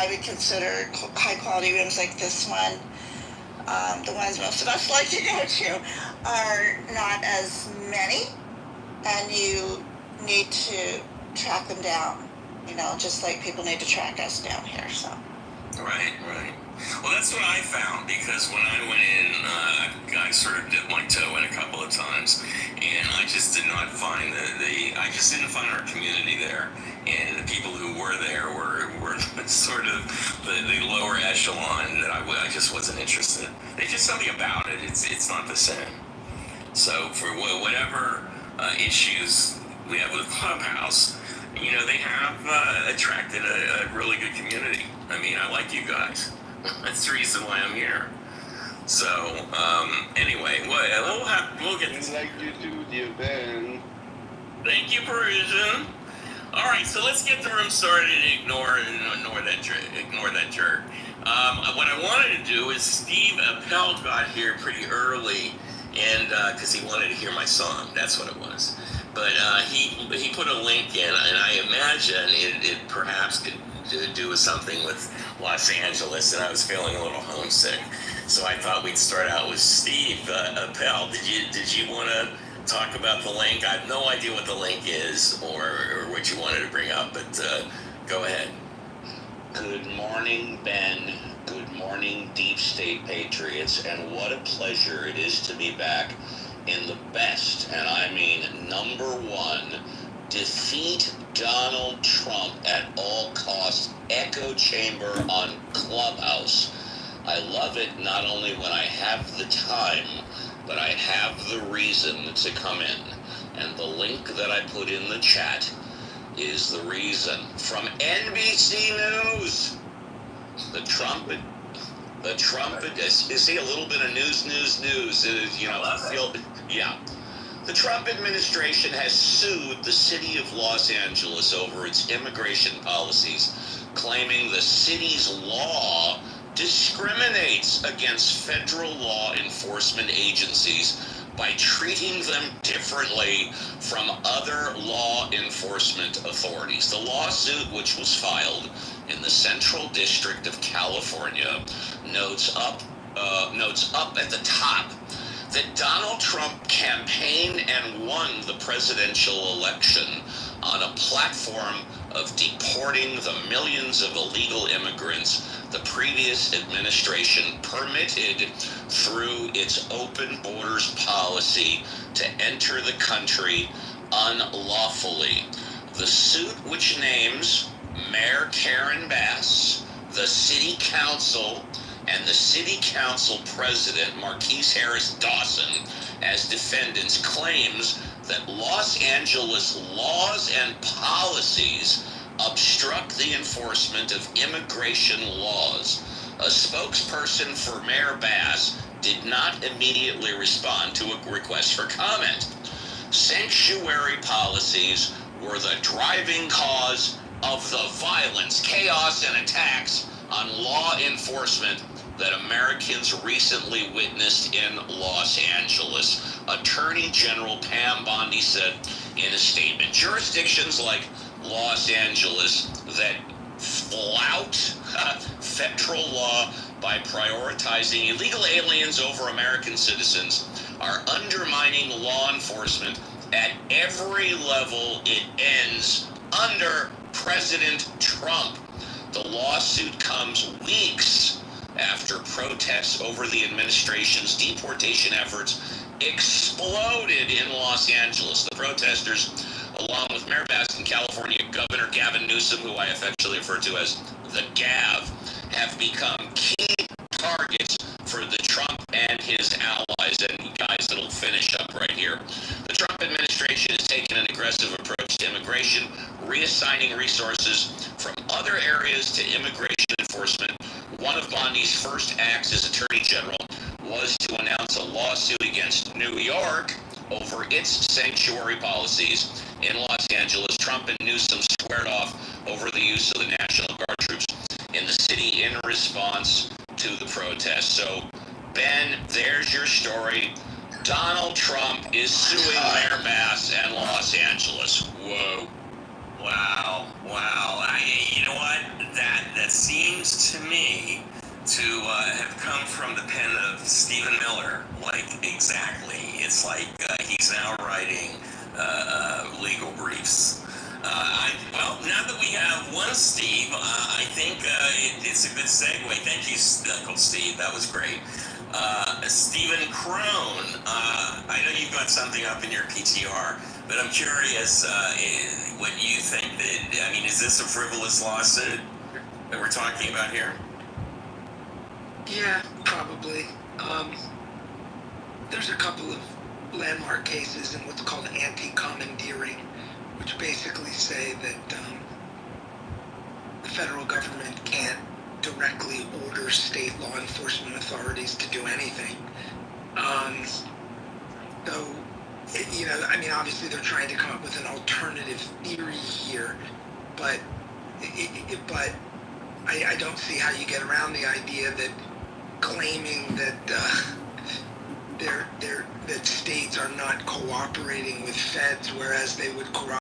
I would consider high-quality rooms like this one, the ones most of us like to go to, are not as many, and you need to track them down, just like people need to track us down here, so. Right. Well, that's what I found, because when I went in, I sort of dipped my toe in a couple of times, and I just did not find I just didn't find our community there, and the people who were there were sort of the lower echelon that I just wasn't interested. There's just something about it. It's not the same. So for whatever issues we have with Clubhouse, they have attracted a really good community. I mean, I like you guys. That's the reason why I'm here. So, anyway, we'll get this. Like you too, dear Ben. Thank you, Parisian. All right, so let's get the room started and ignore that jerk. What I wanted to do is Steve Appel got here pretty early, and because he wanted to hear my song, that's what it was. But he put a link in, and I imagine it perhaps could do with something with Los Angeles, and I was feeling a little homesick. So I thought we'd start out with Steve Appel. Did you want to talk about the link? I have no idea what the link is or what you wanted to bring up, but go ahead. Good morning, Ben. Good morning, Deep State Patriots, and what a pleasure it is to be back in the best, and I mean number one, defeat Donald Trump at all costs echo chamber on Clubhouse. I love it not only when I have the time, but I have the reason to come in. And the link that I put in the chat is the reason. From NBC News, the trumpet, you see a little bit of news. Yeah. The Trump administration has sued the city of Los Angeles over its immigration policies, claiming the city's law discriminates against federal law enforcement agencies by treating them differently from other law enforcement authorities. The lawsuit, which was filed in the Central District of California, notes up at the top that Donald Trump campaigned and won the presidential election on a platform of deporting the millions of illegal immigrants the previous administration permitted through its open borders policy to enter the country unlawfully. The suit, which names Mayor Karen Bass, the city council, and the city council president, Marquise Harris Dawson, as defendants, claims that Los Angeles laws and policies obstruct the enforcement of immigration laws. A spokesperson for Mayor Bass did not immediately respond to a request for comment. Sanctuary policies were the driving cause of the violence, chaos, and attacks on law enforcement that Americans recently witnessed in Los Angeles. Attorney General Pam Bondi said in a statement, jurisdictions like Los Angeles that flout federal law by prioritizing illegal aliens over American citizens are undermining law enforcement at every level. It ends under President Trump. The lawsuit comes weeks after protests over the administration's deportation efforts exploded in Los Angeles. The protesters, along with Mayor Bass in California, Governor Gavin Newsom, who I affectionately refer to as the Gav, have become key targets for the Trump and his allies. And guys, it'll finish up right here. The Trump administration has taken an aggressive approach to immigration, reassigning resources from other areas to immigration enforcement. One of Bondi's first acts as Attorney General was to announce a lawsuit against New York over its sanctuary policies. In Los Angeles, Trump and Newsom squared off over the use of the National Guard troops in the city in response to the protests. So, Ben, there's your story. Donald Trump is suing Mayor Bass and Los Angeles. Whoa. Wow. You know what? That that seems to me to have come from the pen of Stephen Miller. Like, exactly. It's like he's now writing legal briefs. Well, now that we have one Steve, I think it's a good segue. Thank you, Uncle Steve. That was great. Stephen Crone, I know you've got something up in your PTR, but I'm curious what you think. I mean, is this a frivolous lawsuit that we're talking about here? Yeah, probably. There's a couple of landmark cases in what's called anti-commandeering, which basically say that the federal government can't directly order state law enforcement authorities to do anything. I mean, obviously they're trying to come up with an alternative theory here, but I don't see how you get around the idea that claiming that that states are not cooperating with feds, whereas they would cooperate